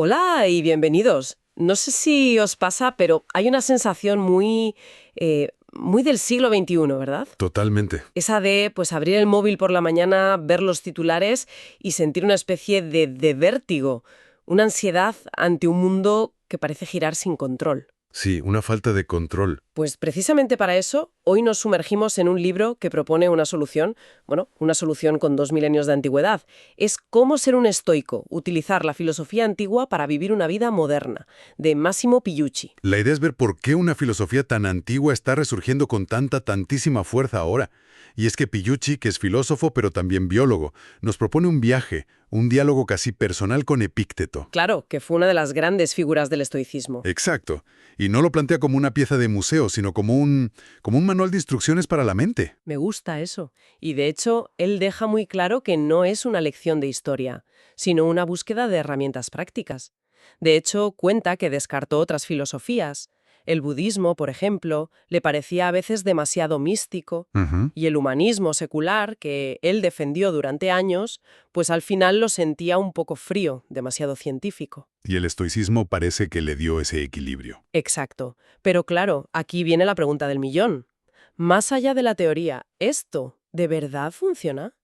Hola y bienvenidos. No sé si os pasa, pero hay una sensación muy del siglo XXI, ¿verdad? Totalmente. Esa de, pues, abrir el móvil por la mañana, ver los titulares y sentir una especie de vértigo, una ansiedad ante un mundo que parece girar sin control. Sí, una falta de control. Pues precisamente para eso, hoy nos sumergimos en un libro que propone una solución, bueno, una solución con 2000 años de antigüedad. Es Cómo ser un estoico, utilizar la filosofía antigua para vivir una vida moderna, de Massimo Pigliucci. La idea es ver por qué una filosofía tan antigua está resurgiendo con tantísima fuerza ahora. Y es que Pigliucci, que es filósofo pero también biólogo, nos propone un viaje, un diálogo casi personal con Epícteto. Claro, que fue una de las grandes figuras del estoicismo. Exacto. Y no lo plantea como una pieza de museo, sino como un manual de instrucciones para la mente. Me gusta eso. Y de hecho, él deja muy claro que no es una lección de historia, sino una búsqueda de herramientas prácticas. De hecho, cuenta que descartó otras filosofías. El budismo, por ejemplo, le parecía a veces demasiado místico, Ujú. y el humanismo secular, que él defendió durante años, pues al final lo sentía un poco frío, demasiado científico. Y el estoicismo parece que le dio ese equilibrio. Exacto. Pero claro, aquí viene la pregunta del millón. Más allá de la teoría, ¿esto de verdad funciona?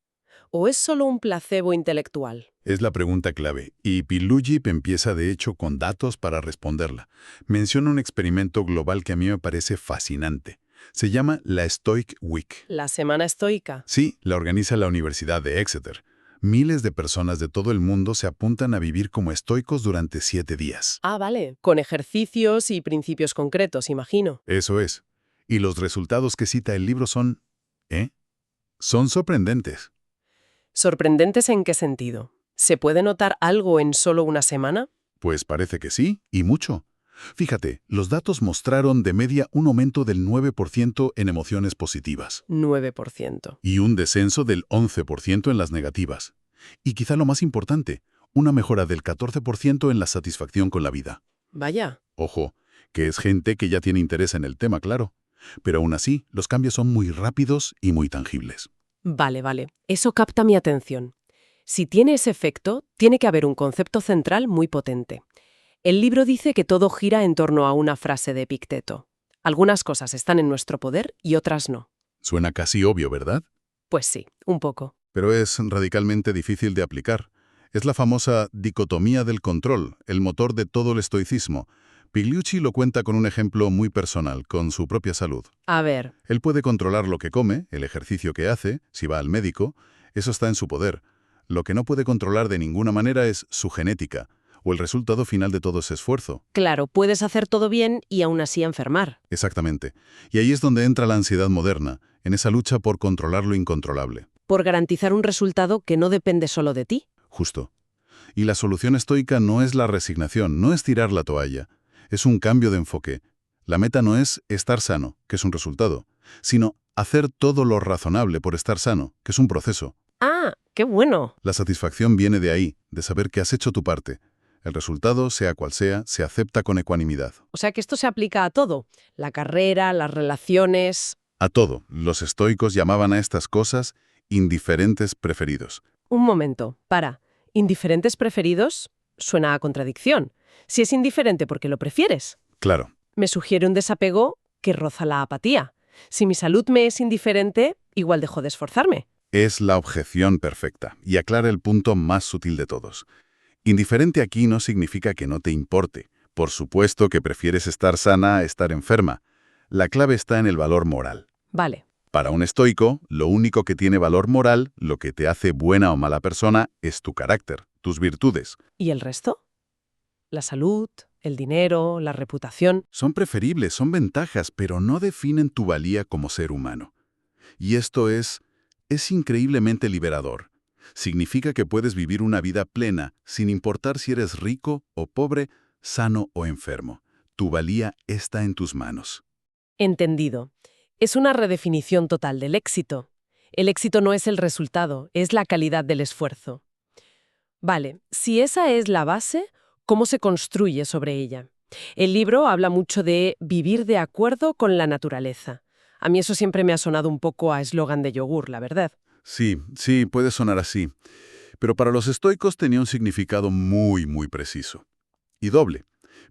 ¿O es solo un placebo intelectual? Es la pregunta clave, y Pilugi empieza de hecho con datos para responderla. Menciona un experimento global que a mí me parece fascinante. Se llama la Stoic Week. La semana estoica. Sí, la organiza la Universidad de Exeter. Miles de personas de todo el mundo se apuntan a vivir como estoicos durante 7 días. Ah, vale. Con ejercicios y principios concretos, imagino. Eso es. Y los resultados que cita el libro son... ¿eh? Son sorprendentes. ¿Sorprendentes en qué sentido? ¿Se puede notar algo en solo una semana? Pues parece que sí, y mucho. Fíjate, los datos mostraron de media un aumento del 9% en emociones positivas 9%. y un descenso del 11% en las negativas. Y quizá lo más importante, una mejora del 14% en la satisfacción con la vida. Vaya. Ojo, que es gente que ya tiene interés en el tema, claro. Pero aún así, los cambios son muy rápidos y muy tangibles. Vale. Eso capta mi atención. Si tiene ese efecto, tiene que haber un concepto central muy potente. El libro dice que todo gira en torno a una frase de Epicteto. Algunas cosas están en nuestro poder y otras no. Suena casi obvio, ¿verdad? Pues sí, un poco. Pero es radicalmente difícil de aplicar. Es la famosa dicotomía del control, el motor de todo el estoicismo. Pigliucci lo cuenta con un ejemplo muy personal, con su propia salud. A ver, Él puede controlar lo que come, el ejercicio que hace, si va al médico, eso está en su poder. Lo que no puede controlar de ninguna manera es su genética, o el resultado final de todo ese esfuerzo. claro, puedes hacer todo bien y aún así enfermar. Exactamente. Y ahí es donde entra la ansiedad moderna, en esa lucha por controlar lo incontrolable. Por garantizar un resultado que no depende solo de ti. Justo. Y la solución estoica no es la resignación, no es tirar la toalla. Es un cambio de enfoque. La meta no es estar sano, que es un resultado, sino hacer todo lo razonable por estar sano, que es un proceso. Ah, qué bueno. La satisfacción viene de ahí, de saber que has hecho tu parte. El resultado, sea cual sea, se acepta con ecuanimidad. O sea que esto se aplica a todo. La carrera, las relaciones. A todo, los estoicos llamaban a estas cosas indiferentes preferidos. Un momento, para. ¿Indiferentes preferidos? Suena a contradicción. Si es indiferente porque lo prefieres. Claro, Me sugiere un desapego que roza la apatía. Si mi salud me es indiferente, igual dejo de esforzarme. es la objeción perfecta y aclara el punto más sutil de todos. Indiferente aquí no significa que no te importe. Por supuesto que prefieres estar sana a estar enferma. La clave está en el valor moral. Vale. Para un estoico, lo único que tiene valor moral, lo que te hace buena o mala persona, es tu carácter, tus virtudes. ¿Y el resto? La salud, el dinero, la reputación. Son preferibles, son ventajas, pero no definen tu valía como ser humano. Y esto es increíblemente liberador. Significa que puedes vivir una vida plena, sin importar si eres rico o pobre, sano o enfermo. Tu valía está en tus manos. Entendido. Es una redefinición total del éxito. El éxito no es el resultado, es la calidad del esfuerzo. Vale, si esa es la base, ¿cómo se construye sobre ella? El libro habla mucho de vivir de acuerdo con la naturaleza. A mí eso siempre me ha sonado un poco a eslogan de yogur, la verdad. Sí, puede sonar así. Pero para los estoicos tenía un significado muy preciso. Y doble.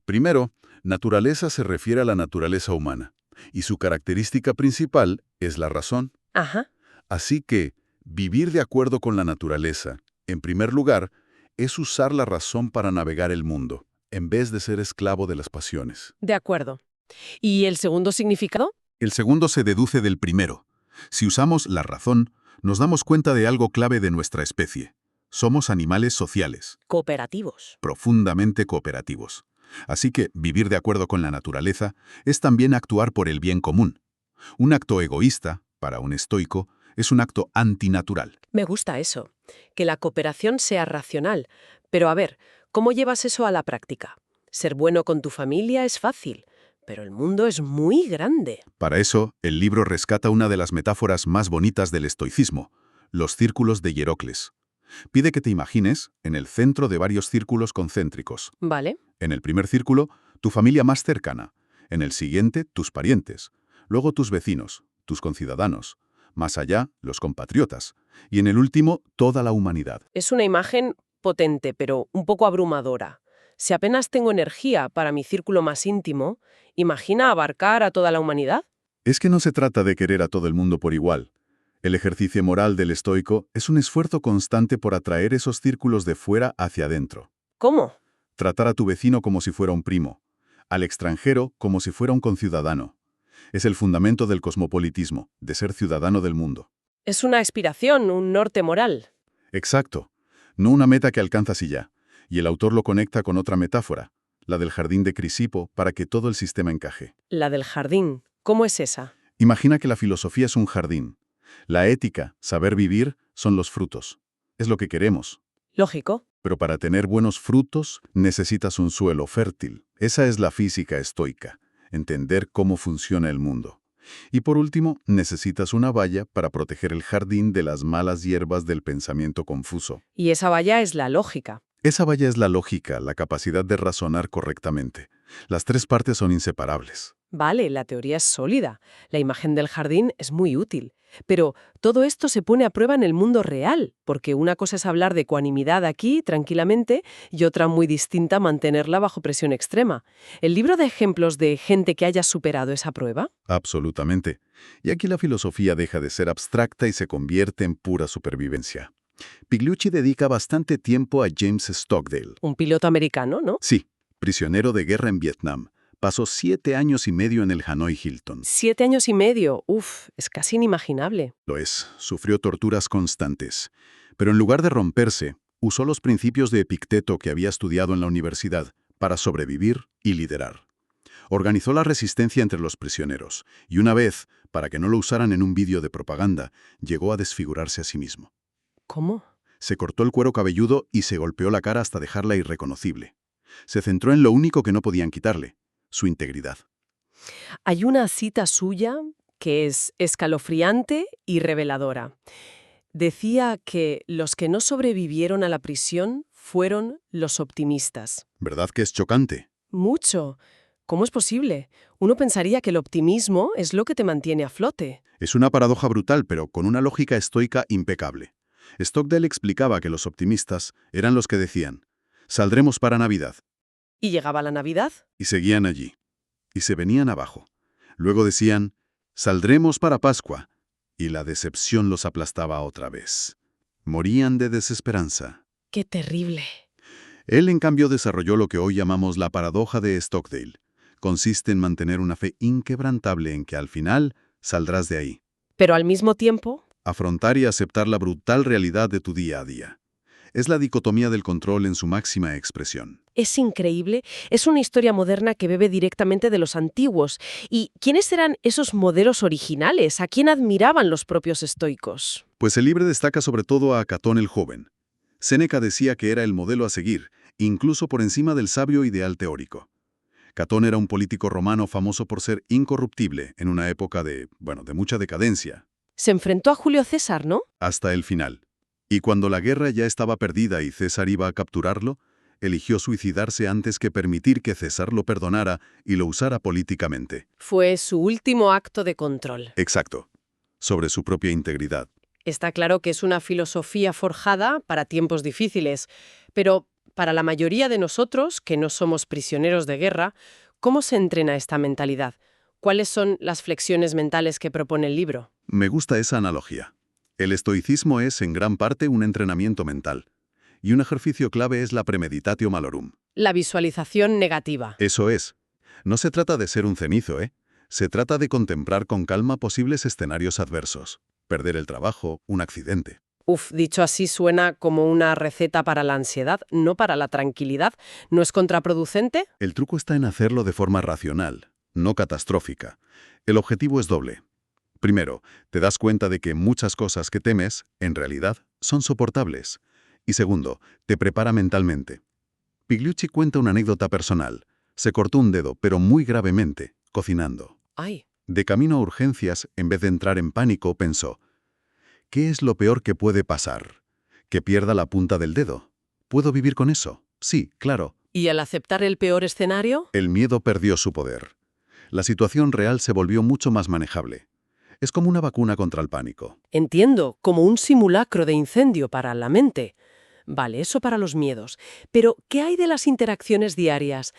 Primero, naturaleza se refiere a la naturaleza humana, y su característica principal es la razón. Ajá. Así que, vivir de acuerdo con la naturaleza, en primer lugar, es usar la razón para navegar el mundo, en vez de ser esclavo de las pasiones. De acuerdo. ¿Y el segundo significado? El segundo se deduce del primero. Si usamos la razón, nos damos cuenta de algo clave de nuestra especie. Somos animales sociales, Cooperativos. profundamente cooperativos. Así que vivir de acuerdo con la naturaleza es también actuar por el bien común. Un acto egoísta, para un estoico, es un acto antinatural. Me gusta eso, que la cooperación sea racional. Pero a ver, ¿cómo llevas eso a la práctica? Ser bueno con tu familia es fácil, pero el mundo es muy grande. Para eso, el libro rescata una de las metáforas más bonitas del estoicismo, los círculos de Hierocles. Pide que te imagines en el centro de varios círculos concéntricos. ¿Vale? En el primer círculo, tu familia más cercana. En el siguiente, tus parientes. Luego tus vecinos, tus conciudadanos. Más allá, los compatriotas. Y en el último, toda la humanidad. Es una imagen potente, pero un poco abrumadora. Si apenas tengo energía para mi círculo más íntimo, ¿imagina abarcar a toda la humanidad? Es que no se trata de querer a todo el mundo por igual. El ejercicio moral del estoico es un esfuerzo constante por atraer esos círculos de fuera hacia adentro. ¿Cómo? Tratar a tu vecino como si fuera un primo, al extranjero como si fuera un conciudadano. Es el fundamento del cosmopolitismo, de ser ciudadano del mundo. Es una aspiración, un norte moral. Exacto. No una meta que alcanzas y ya. Y el autor lo conecta con otra metáfora, la del jardín de Crisipo, para que todo el sistema encaje. La del jardín. ¿Cómo es esa? Imagina que la filosofía es un jardín. La ética, saber vivir, son los frutos. Es lo que queremos. Lógico. Pero para tener buenos frutos, necesitas un suelo fértil. Esa es la física estoica, entender cómo funciona el mundo. Y por último, necesitas una valla para proteger el jardín de las malas hierbas del pensamiento confuso. Y esa valla es la lógica. Esa valla es la lógica, la capacidad de razonar correctamente. Las tres partes son inseparables. Vale, la teoría es sólida. La imagen del jardín es muy útil. Pero todo esto se pone a prueba en el mundo real, porque una cosa es hablar de ecuanimidad aquí, tranquilamente, y otra muy distinta mantenerla bajo presión extrema. ¿El libro de ejemplos de gente que haya superado esa prueba? Absolutamente. Y aquí la filosofía deja de ser abstracta y se convierte en pura supervivencia. Pigliucci dedica bastante tiempo a James Stockdale. Un piloto americano, ¿no? Sí, prisionero de guerra en Vietnam. Pasó 7 años y medio en el Hanoi Hilton. 7 años y medio. Uf, es casi inimaginable. Lo es, sufrió torturas constantes. Pero en lugar de romperse, usó los principios de Epicteto que había estudiado en la universidad para sobrevivir y liderar. Organizó la resistencia entre los prisioneros, y una vez, para que no lo usaran en un vídeo de propaganda, llegó a desfigurarse a sí mismo. ¿Cómo? Se cortó el cuero cabelludo y se golpeó la cara hasta dejarla irreconocible. Se centró en lo único que no podían quitarle, su integridad. Hay una cita suya que es escalofriante y reveladora. Decía que los que no sobrevivieron a la prisión fueron los optimistas. ¿Verdad que es chocante? Mucho. ¿Cómo es posible? Uno pensaría que el optimismo es lo que te mantiene a flote. Es una paradoja brutal, pero con una lógica estoica impecable. Stockdale explicaba que los optimistas eran los que decían, «Saldremos para Navidad», ¿Y llegaba la Navidad? y seguían allí. Y se venían abajo. Luego decían, «Saldremos para Pascua», y la decepción los aplastaba otra vez. Morían de desesperanza. ¡Qué terrible! Él, en cambio, desarrolló lo que hoy llamamos la paradoja de Stockdale. Consiste en mantener una fe inquebrantable en que al final saldrás de ahí. Pero al mismo tiempo, Afrontar y aceptar la brutal realidad de tu día a día. Es la dicotomía del control en su máxima expresión. es increíble. Es una historia moderna que bebe directamente de los antiguos. ¿Y quiénes eran esos modelos originales? ¿A quién admiraban los propios estoicos? Pues el libro destaca sobre todo a Catón el joven. Séneca decía que era el modelo a seguir, incluso por encima del sabio ideal teórico. Catón era un político romano famoso por ser incorruptible en una época de mucha decadencia, Se enfrentó a Julio César, ¿no? hasta el final. Y cuando la guerra ya estaba perdida y César iba a capturarlo, eligió suicidarse antes que permitir que César lo perdonara y lo usara políticamente. Fue su último acto de control. Exacto. Sobre su propia integridad. Está claro que es una filosofía forjada para tiempos difíciles, pero Para la mayoría de nosotros, que no somos prisioneros de guerra, ¿cómo se entrena esta mentalidad? ¿Cuáles son las flexiones mentales que propone el libro? Me gusta esa analogía. El estoicismo es, en gran parte, un entrenamiento mental. Y un ejercicio clave es la premeditatio malorum. La visualización negativa. Eso es. No se trata de ser un cenizo, ¿eh? Se trata de contemplar con calma posibles escenarios adversos. Perder el trabajo, un accidente. Uf, dicho así suena como una receta para la ansiedad, no para la tranquilidad. ¿No es contraproducente? El truco está en hacerlo de forma racional, no catastrófica. El objetivo es doble. Primero, te das cuenta de que muchas cosas que temes, en realidad, son soportables. Y segundo, te prepara mentalmente. Pigliucci cuenta una anécdota personal. Se cortó un dedo, pero muy gravemente, cocinando. Ay, De camino a urgencias, en vez de entrar en pánico, pensó: ¿qué es lo peor que puede pasar? ¿Que pierda la punta del dedo? ¿Puedo vivir con eso? Sí, claro. ¿y al aceptar el peor escenario? El miedo perdió su poder. La situación real se volvió mucho más manejable. Es como una vacuna contra el pánico. Entiendo, como un simulacro de incendio para la mente. Vale, eso para los miedos. Pero, ¿qué hay de las interacciones diarias?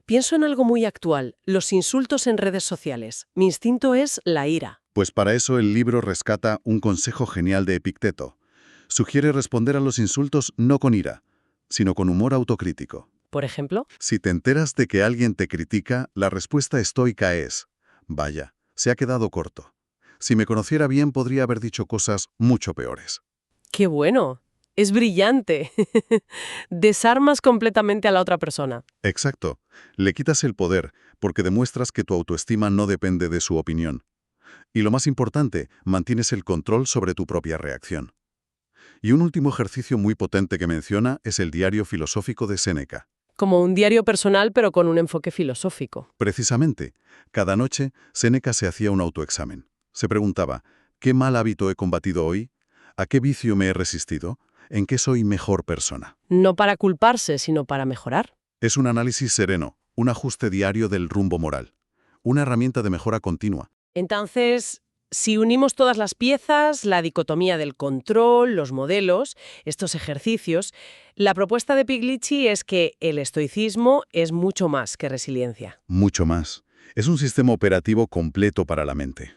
Pienso en algo muy actual, los insultos en redes sociales. Mi instinto es la ira. Pues para eso el libro rescata un consejo genial de Epicteto. Sugiere responder a los insultos no con ira, sino con humor autocrítico. Por ejemplo, Si te enteras de que alguien te critica, la respuesta estoica es: vaya, se ha quedado corto. Si me conociera bien, podría haber dicho cosas mucho peores. ¡qué bueno! Es brillante. Desarmas completamente a la otra persona. Exacto. Le quitas el poder, porque demuestras que tu autoestima no depende de su opinión. Y lo más importante, mantienes el control sobre tu propia reacción. Y un último ejercicio muy potente que menciona es el diario filosófico de Séneca. Como un diario personal, pero con un enfoque filosófico. Precisamente, cada noche, Séneca se hacía un autoexamen. Se preguntaba: ¿qué mal hábito he combatido hoy? ¿A qué vicio me he resistido? ¿En qué soy mejor persona? No para culparse, sino para mejorar. Es un análisis sereno, un ajuste diario del rumbo moral, una herramienta de mejora continua. Entonces, si unimos todas las piezas, la dicotomía del control, los modelos, estos ejercicios, la propuesta de Pigliucci es que el estoicismo es mucho más que resiliencia. Mucho más. Es un sistema operativo completo para la mente.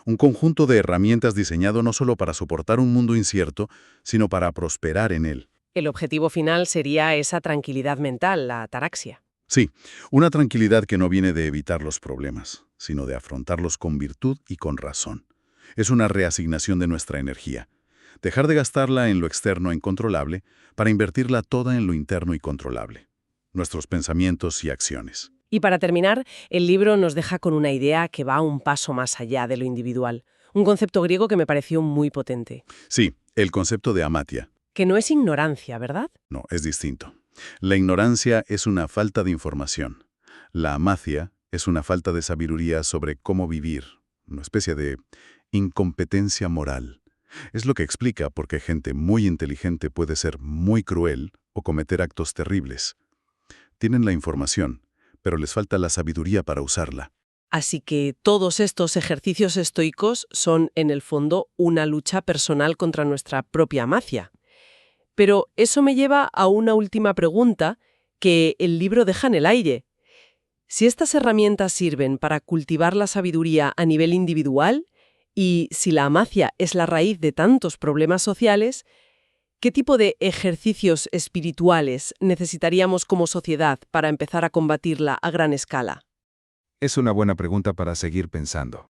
Un conjunto de herramientas diseñado no solo para soportar un mundo incierto, sino para prosperar en él. El objetivo final sería esa tranquilidad mental, la ataraxia. Sí, una tranquilidad que no viene de evitar los problemas, sino de afrontarlos con virtud y con razón. Es una reasignación de nuestra energía. Dejar de gastarla en lo externo e incontrolable para invertirla toda en lo interno y controlable. Nuestros pensamientos y acciones. Y para terminar, el libro nos deja con una idea que va un paso más allá de lo individual. Un concepto griego que me pareció muy potente. Sí, el concepto de amatia. Que no es ignorancia, ¿verdad? No, es distinto. La ignorancia es una falta de información. La amacia es una falta de sabiduría sobre cómo vivir, una especie de incompetencia moral. Es lo que explica por qué gente muy inteligente puede ser muy cruel o cometer actos terribles. Tienen la información, pero les falta la sabiduría para usarla. Así que todos estos ejercicios estoicos son, en el fondo, una lucha personal contra nuestra propia amacia. Pero eso me lleva a una última pregunta que el libro deja en el aire. Si estas herramientas sirven para cultivar la sabiduría a nivel individual y si la amacia es la raíz de tantos problemas sociales, ¿qué tipo de ejercicios espirituales necesitaríamos como sociedad para empezar a combatirla a gran escala? Es una buena pregunta para seguir pensando.